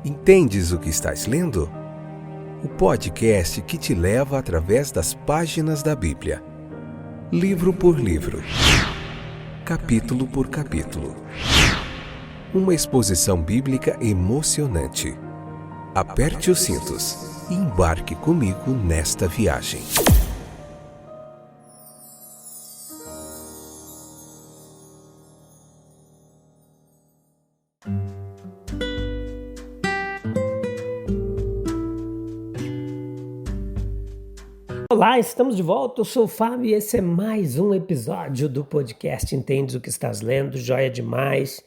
Entendes o que estás lendo? O podcast que te leva através das páginas da Bíblia. Livro por livro. Capítulo por capítulo. Uma exposição bíblica emocionante. Aperte os cintos e embarque comigo nesta viagem. Olá, estamos de volta, eu sou o Fábio e esse é mais um episódio do podcast Entendes o que estás lendo, joia demais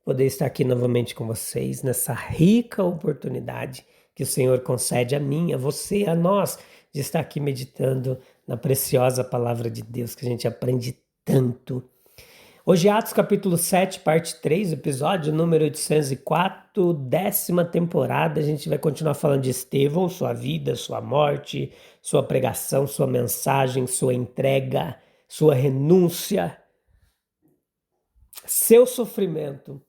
poder estar aqui novamente com vocês nessa rica oportunidade que o Senhor concede a mim, a você, a nós, de estar aqui meditando na preciosa palavra de Deus que a gente aprende tanto. Hoje Atos capítulo 7, parte 3, episódio número 804, 10ª temporada. A gente vai continuar falando de Estevão, sua vida, sua morte, sua pregação, sua mensagem, sua entrega, sua renúncia, seu sofrimento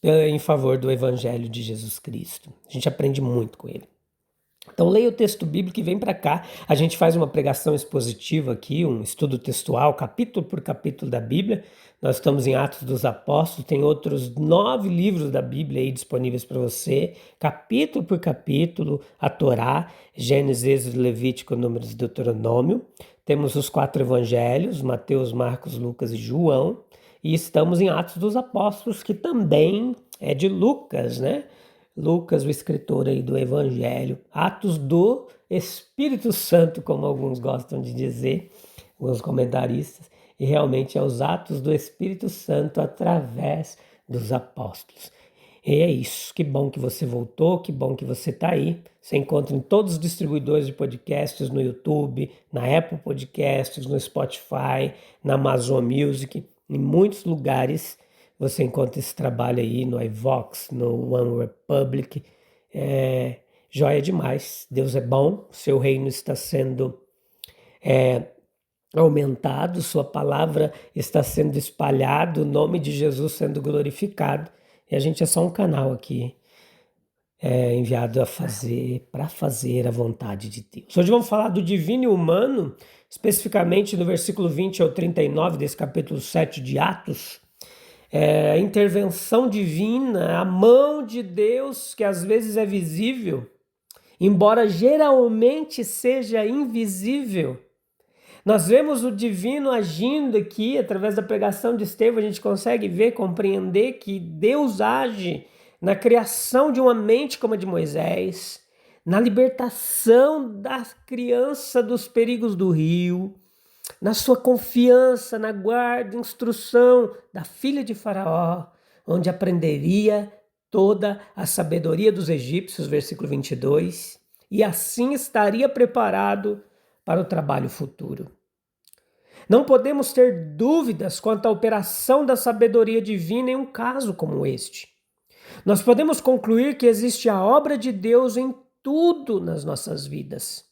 em favor do Evangelho de Jesus Cristo. A gente aprende muito com ele. Então leia o texto bíblico e vem para cá. A gente faz uma pregação expositiva aqui, um estudo textual, capítulo por capítulo da Bíblia. Nós estamos em Atos dos Apóstolos, tem outros 9 livros da Bíblia aí disponíveis para você, capítulo por capítulo, a Torá, Gênesis, Êxodo, Levítico, Números e Deuteronômio. Temos os 4 evangelhos, Mateus, Marcos, Lucas e João. E estamos em Atos dos Apóstolos, que também é de Lucas, né? Lucas, o escritor aí do Evangelho, Atos do Espírito Santo, como alguns gostam de dizer, alguns comentaristas, e realmente é os Atos do Espírito Santo através dos apóstolos. E é isso, que bom que você voltou, que bom que você está aí. Você encontra em todos os distribuidores de podcasts, no YouTube, na Apple Podcasts, no Spotify, na Amazon Music, em muitos lugares. Você encontra esse trabalho aí no iVox, no One Republic. Joia demais. Deus é bom, seu reino está sendo aumentado, sua palavra está sendo espalhada, o nome de Jesus sendo glorificado. E a gente é só um canal aqui enviado para fazer a vontade de Deus. Hoje vamos falar do divino e humano, especificamente no versículo 20 ao 39 desse capítulo 7 de Atos. A intervenção divina, a mão de Deus que às vezes é visível, embora geralmente seja invisível. Nós vemos o divino agindo aqui, através da pregação de Estevão, a gente consegue ver, compreender que Deus age na criação de uma mente como a de Moisés, na libertação da criança dos perigos do rio, na sua confiança, na guarda, instrução da filha de Faraó, onde aprenderia toda a sabedoria dos egípcios, versículo 22, e assim estaria preparado para o trabalho futuro. Não podemos ter dúvidas quanto à operação da sabedoria divina em um caso como este. Nós podemos concluir que existe a obra de Deus em tudo nas nossas vidas,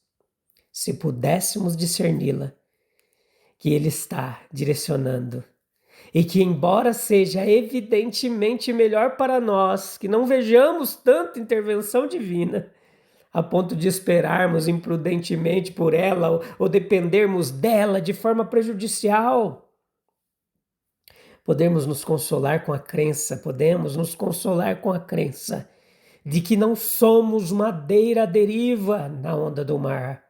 se pudéssemos discerni-la, que Ele está direcionando e que, embora seja evidentemente melhor para nós que não vejamos tanta intervenção divina a ponto de esperarmos imprudentemente por ela ou dependermos dela de forma prejudicial, podemos nos consolar com a crença de que não somos madeira à deriva na onda do mar,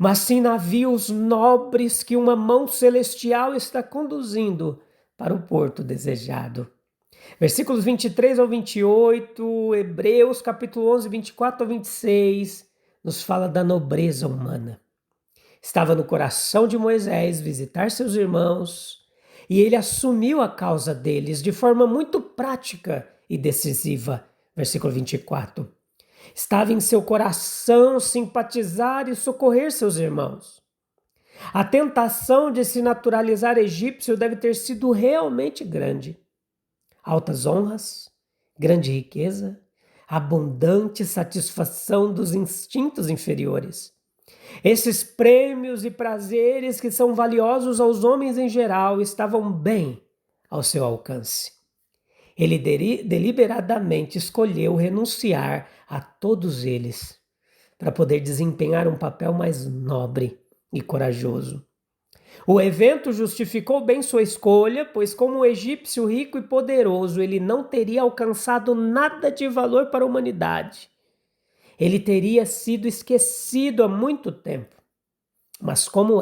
mas sim navios nobres que uma mão celestial está conduzindo para o porto desejado. Versículos 23 ao 28, Hebreus capítulo 11, 24 ao 26, nos fala da nobreza humana. Estava no coração de Moisés visitar seus irmãos e ele assumiu a causa deles de forma muito prática e decisiva. Versículo 24. Estava em seu coração simpatizar e socorrer seus irmãos. A tentação de se naturalizar egípcio deve ter sido realmente grande. Altas honras, grande riqueza, abundante satisfação dos instintos inferiores. Esses prêmios e prazeres que são valiosos aos homens em geral estavam bem ao seu alcance. Ele deliberadamente escolheu renunciar a todos eles para poder desempenhar um papel mais nobre e corajoso. O evento justificou bem sua escolha, pois como um egípcio rico e poderoso, ele não teria alcançado nada de valor para a humanidade. Ele teria sido esquecido há muito tempo. Mas como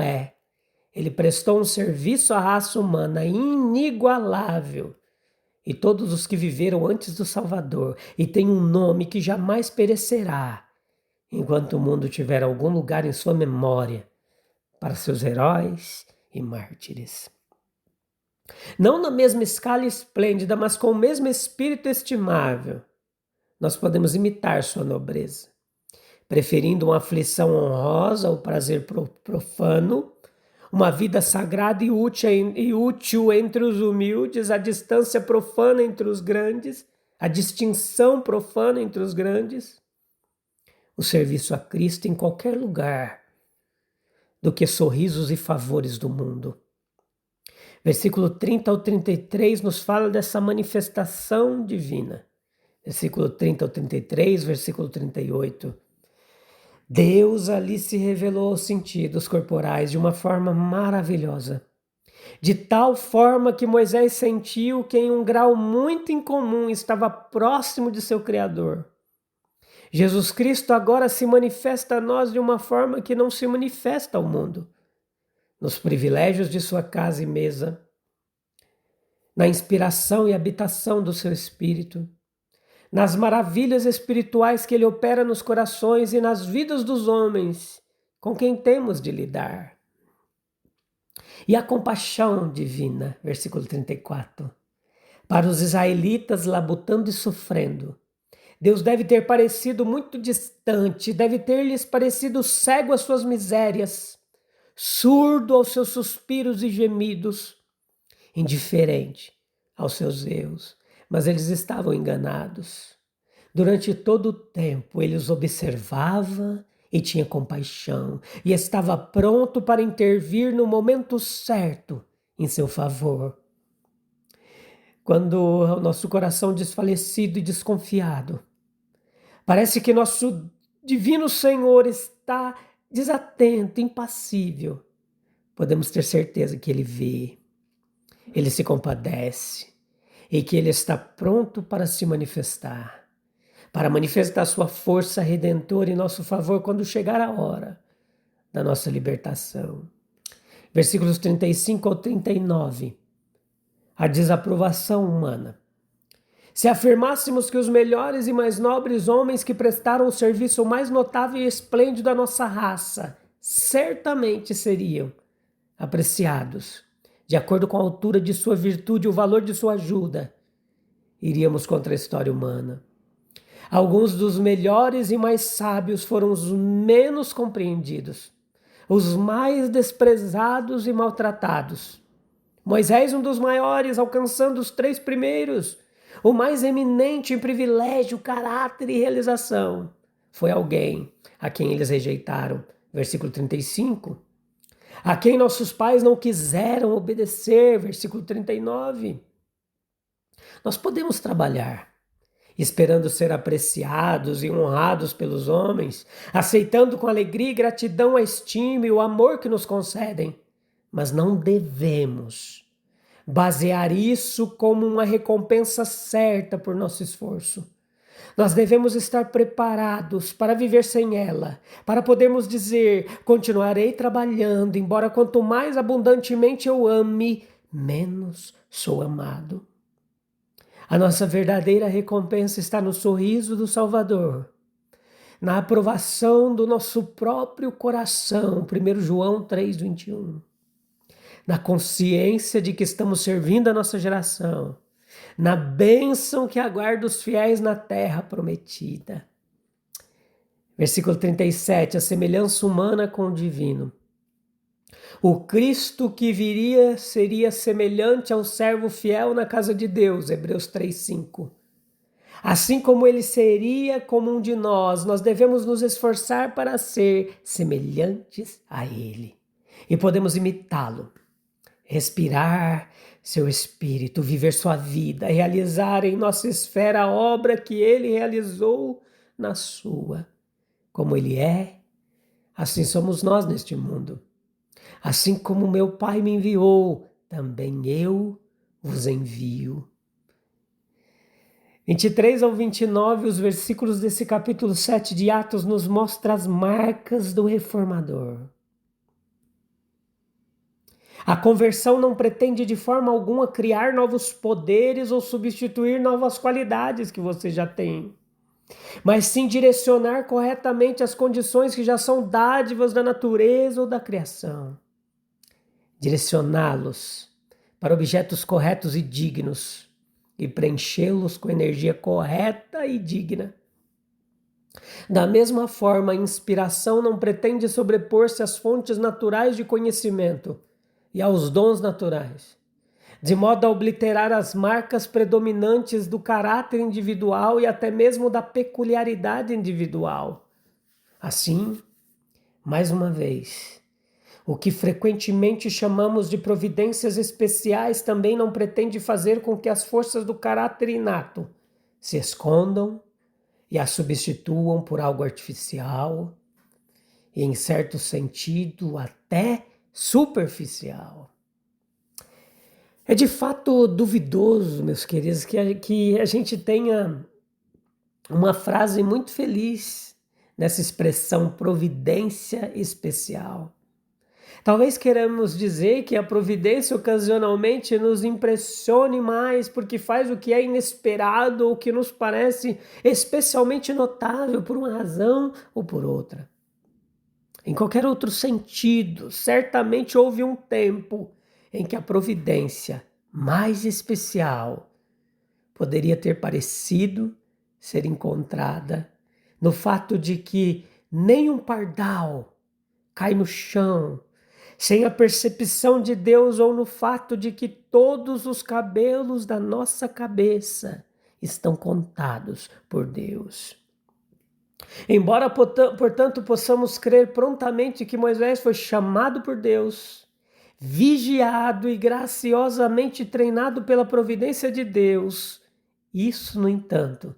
ele prestou um serviço à raça humana inigualável. E todos os que viveram antes do Salvador e têm um nome que jamais perecerá, enquanto o mundo tiver algum lugar em sua memória para seus heróis e mártires. Não na mesma escala esplêndida, mas com o mesmo espírito estimável, nós podemos imitar sua nobreza, preferindo uma aflição honrosa ao prazer profano, uma vida sagrada e útil entre os humildes, a distância profana entre os grandes, a distinção profana entre os grandes, o serviço a Cristo em qualquer lugar, do que sorrisos e favores do mundo. Versículo 30 ao 33 nos fala dessa manifestação divina. Versículo 30 ao 33, versículo 38. Deus ali se revelou aos sentidos corporais de uma forma maravilhosa. De tal forma que Moisés sentiu que em um grau muito incomum estava próximo de seu Criador. Jesus Cristo agora se manifesta a nós de uma forma que não se manifesta ao mundo. Nos privilégios de sua casa e mesa, na inspiração e habitação do seu Espírito, nas maravilhas espirituais que ele opera nos corações e nas vidas dos homens com quem temos de lidar. E a compaixão divina, versículo 34, para os israelitas labutando e sofrendo, Deus deve ter parecido muito distante, deve ter-lhes parecido cego às suas misérias, surdo aos seus suspiros e gemidos, indiferente aos seus erros. Mas eles estavam enganados. Durante todo o tempo, ele os observava e tinha compaixão, e estava pronto para intervir no momento certo em seu favor. Quando o nosso coração desfalecido e desconfiado, parece que nosso divino Senhor está desatento, impassível, podemos ter certeza que ele vê, ele se compadece, e que ele está pronto para se manifestar, para manifestar sua força redentora em nosso favor quando chegar a hora da nossa libertação. Versículos 35 ao 39. A desaprovação humana. Se afirmássemos que os melhores e mais nobres homens que prestaram o serviço mais notável e esplêndido à nossa raça certamente seriam apreciados de acordo com a altura de sua virtude e o valor de sua ajuda, iríamos contra a história humana. Alguns dos melhores e mais sábios foram os menos compreendidos, os mais desprezados e maltratados. Moisés, um dos maiores, alcançando os 3 primeiros, o mais eminente em privilégio, caráter e realização, foi alguém a quem eles rejeitaram. Versículo 35. A quem nossos pais não quiseram obedecer, versículo 39. Nós podemos trabalhar, esperando ser apreciados e honrados pelos homens, aceitando com alegria e gratidão a estima e o amor que nos concedem, mas não devemos basear isso como uma recompensa certa por nosso esforço. Nós devemos estar preparados para viver sem ela, para podermos dizer: continuarei trabalhando, embora quanto mais abundantemente eu ame, menos sou amado. A nossa verdadeira recompensa está no sorriso do Salvador, na aprovação do nosso próprio coração, 1 João 3,21, na consciência de que estamos servindo a nossa geração, na bênção que aguarda os fiéis na terra prometida. Versículo 37, a semelhança humana com o divino. O Cristo que viria seria semelhante ao servo fiel na casa de Deus, Hebreus 3,5. Assim como ele seria como um de nós devemos nos esforçar para ser semelhantes a ele. E podemos imitá-lo, respirar, seu Espírito, viver sua vida, realizar em nossa esfera a obra que Ele realizou na sua. Como Ele é, assim somos nós neste mundo. Assim como meu Pai me enviou, também eu vos envio. 23 ao 29, os versículos desse capítulo 7 de Atos nos mostram as marcas do reformador. A conversão não pretende de forma alguma criar novos poderes ou substituir novas qualidades que você já tem, mas sim direcionar corretamente as condições que já são dádivas da natureza ou da criação. Direcioná-los para objetos corretos e dignos e preenchê-los com energia correta e digna. Da mesma forma, a inspiração não pretende sobrepor-se às fontes naturais de conhecimento e aos dons naturais, de modo a obliterar as marcas predominantes do caráter individual e até mesmo da peculiaridade individual. Assim, mais uma vez, o que frequentemente chamamos de providências especiais também não pretende fazer com que as forças do caráter inato se escondam e as substituam por algo artificial e, em certo sentido, até superficial. É de fato duvidoso, meus queridos, que a gente tenha uma frase muito feliz nessa expressão providência especial. Talvez queiramos dizer que a providência ocasionalmente nos impressione mais porque faz o que é inesperado ou que nos parece especialmente notável por uma razão ou por outra. Em qualquer outro sentido, certamente houve um tempo em que a providência mais especial poderia ter parecido ser encontrada no fato de que nem um pardal cai no chão sem a percepção de Deus, ou no fato de que todos os cabelos da nossa cabeça estão contados por Deus. Embora, portanto, possamos crer prontamente que Moisés foi chamado por Deus, vigiado e graciosamente treinado pela providência de Deus, isso, no entanto,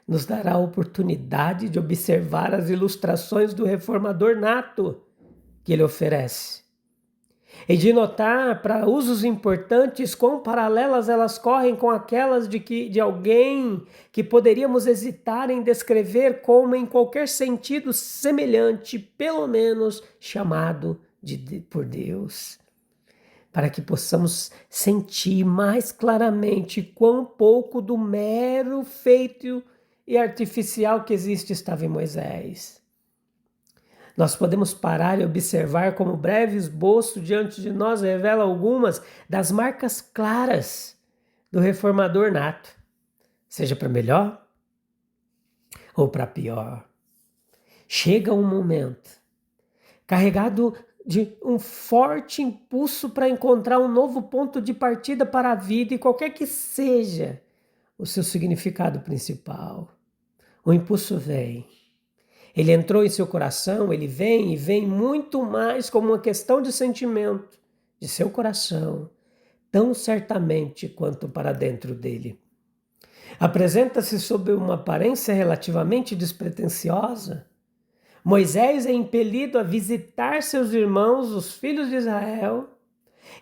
nos dará a oportunidade de observar as ilustrações do reformador nato que ele oferece e de notar, para usos importantes, quão paralelas elas correm com aquelas de alguém que poderíamos hesitar em descrever como, em qualquer sentido semelhante, pelo menos chamado por Deus, para que possamos sentir mais claramente quão pouco do mero feito e artificial que existe estava em Moisés. Nós podemos parar e observar como o breve esboço diante de nós revela algumas das marcas claras do reformador nato, seja para melhor ou para pior. Chega um momento carregado de um forte impulso para encontrar um novo ponto de partida para a vida e qualquer que seja o seu significado principal. O impulso vem. Ele entrou em seu coração, ele vem e vem muito mais como uma questão de sentimento de seu coração, tão certamente quanto para dentro dele. Apresenta-se sob uma aparência relativamente despretensiosa. Moisés é impelido a visitar seus irmãos, os filhos de Israel,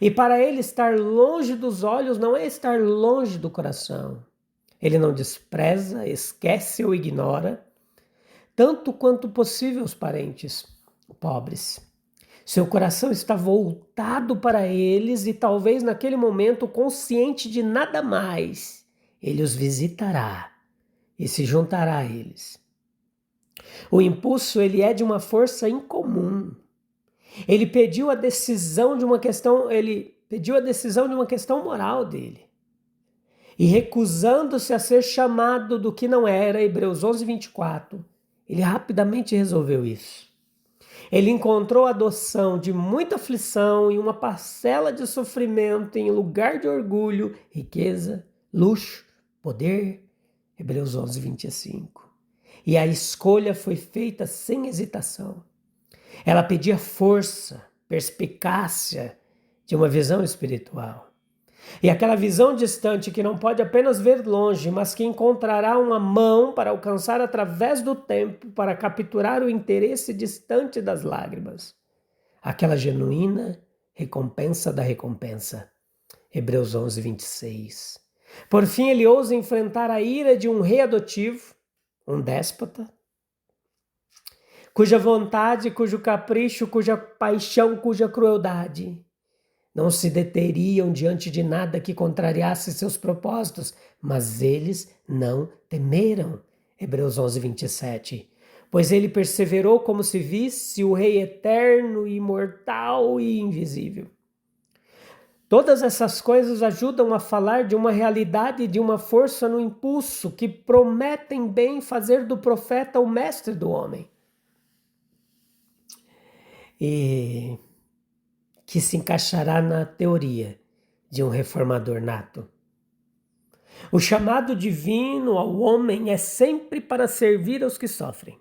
e para ele estar longe dos olhos não é estar longe do coração. Ele não despreza, esquece ou ignora, tanto quanto possível, os parentes pobres. Seu coração está voltado para eles e talvez naquele momento, consciente de nada mais, ele os visitará e se juntará a eles. O impulso, ele é de uma força incomum. Ele pediu a decisão de uma questão moral dele. E recusando-se a ser chamado do que não era, Hebreus 11:24, ele rapidamente resolveu isso. Ele encontrou a adoção de muita aflição e uma parcela de sofrimento em lugar de orgulho, riqueza, luxo, poder. Hebreus 11:25. E a escolha foi feita sem hesitação. Ela pedia força, perspicácia de uma visão espiritual. E aquela visão distante que não pode apenas ver longe, mas que encontrará uma mão para alcançar através do tempo, para capturar o interesse distante das lágrimas. Aquela genuína recompensa da recompensa. Hebreus 11, 26. Por fim, ele ousa enfrentar a ira de um rei adotivo, um déspota, cuja vontade, cujo capricho, cuja paixão, cuja crueldade não se deteriam diante de nada que contrariasse seus propósitos, mas eles não temeram. Hebreus 11, 27. Pois ele perseverou como se visse o Rei eterno, imortal e invisível. Todas essas coisas ajudam a falar de uma realidade e de uma força no impulso que prometem bem fazer do profeta o mestre do homem. E que se encaixará na teoria de um reformador nato. O chamado divino ao homem é sempre para servir aos que sofrem.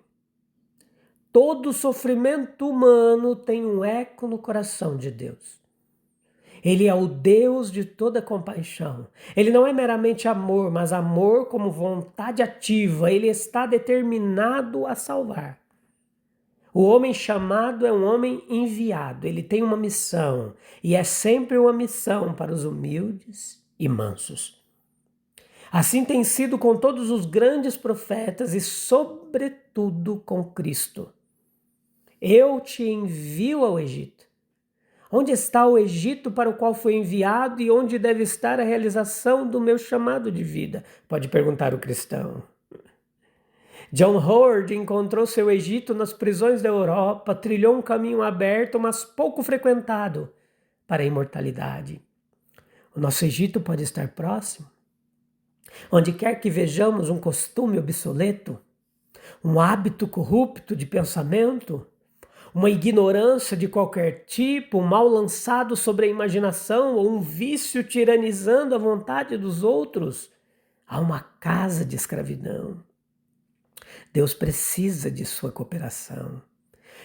Todo sofrimento humano tem um eco no coração de Deus. Ele é o Deus de toda compaixão. Ele não é meramente amor, mas amor como vontade ativa. Ele está determinado a salvar. O homem chamado é um homem enviado. Ele tem uma missão. E é sempre uma missão para os humildes e mansos. Assim tem sido com todos os grandes profetas e, sobretudo, com Cristo. Eu te envio ao Egito. Onde está o Egito para o qual foi enviado e onde deve estar a realização do meu chamado de vida? Pode perguntar o cristão. John Howard encontrou seu Egito nas prisões da Europa, trilhou um caminho aberto, mas pouco frequentado, para a imortalidade. O nosso Egito pode estar próximo. Onde quer que vejamos um costume obsoleto, um hábito corrupto de pensamento, uma ignorância de qualquer tipo, um mal lançado sobre a imaginação ou um vício tiranizando a vontade dos outros, há uma casa de escravidão. Deus precisa de sua cooperação,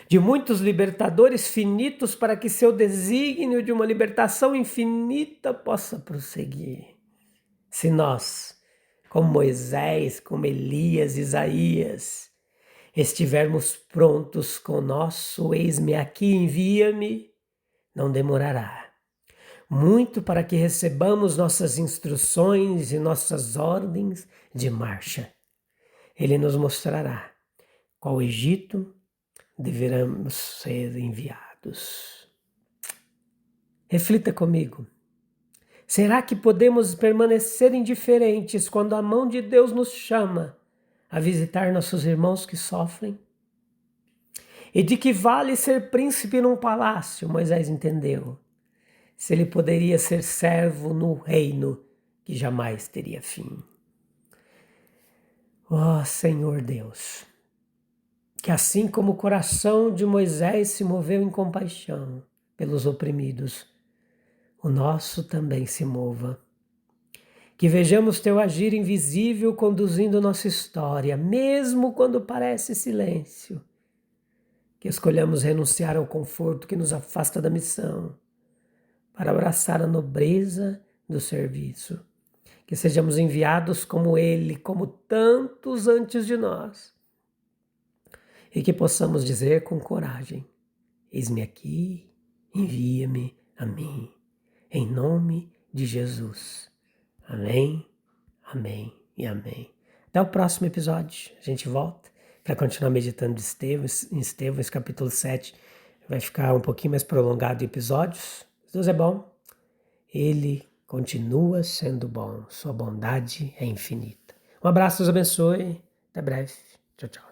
de muitos libertadores finitos para que seu desígnio de uma libertação infinita possa prosseguir. Se nós, como Moisés, como Elias, Isaías, estivermos prontos com nosso eis-me aqui, envia-me, não demorará muito para que recebamos nossas instruções e nossas ordens de marcha. Ele nos mostrará qual Egito deveremos ser enviados. Reflita comigo. Será que podemos permanecer indiferentes quando a mão de Deus nos chama a visitar nossos irmãos que sofrem? E de que vale ser príncipe num palácio? Moisés entendeu. Se ele poderia ser servo no reino que jamais teria fim. Ó Senhor Deus, que assim como o coração de Moisés se moveu em compaixão pelos oprimidos, o nosso também se mova. Que vejamos teu agir invisível conduzindo nossa história, mesmo quando parece silêncio. Que escolhamos renunciar ao conforto que nos afasta da missão, para abraçar a nobreza do serviço. Que sejamos enviados como ele, como tantos antes de nós. E que possamos dizer com coragem, eis-me aqui, envia-me a mim. Em nome de Jesus. Amém, amém e amém. Até o próximo episódio. A gente volta para continuar meditando em Estevão, esse capítulo 7. Vai ficar um pouquinho mais prolongado de episódios. Deus é bom. Ele continua sendo bom. Sua bondade é infinita. Um abraço, Deus abençoe. Até breve. Tchau, tchau.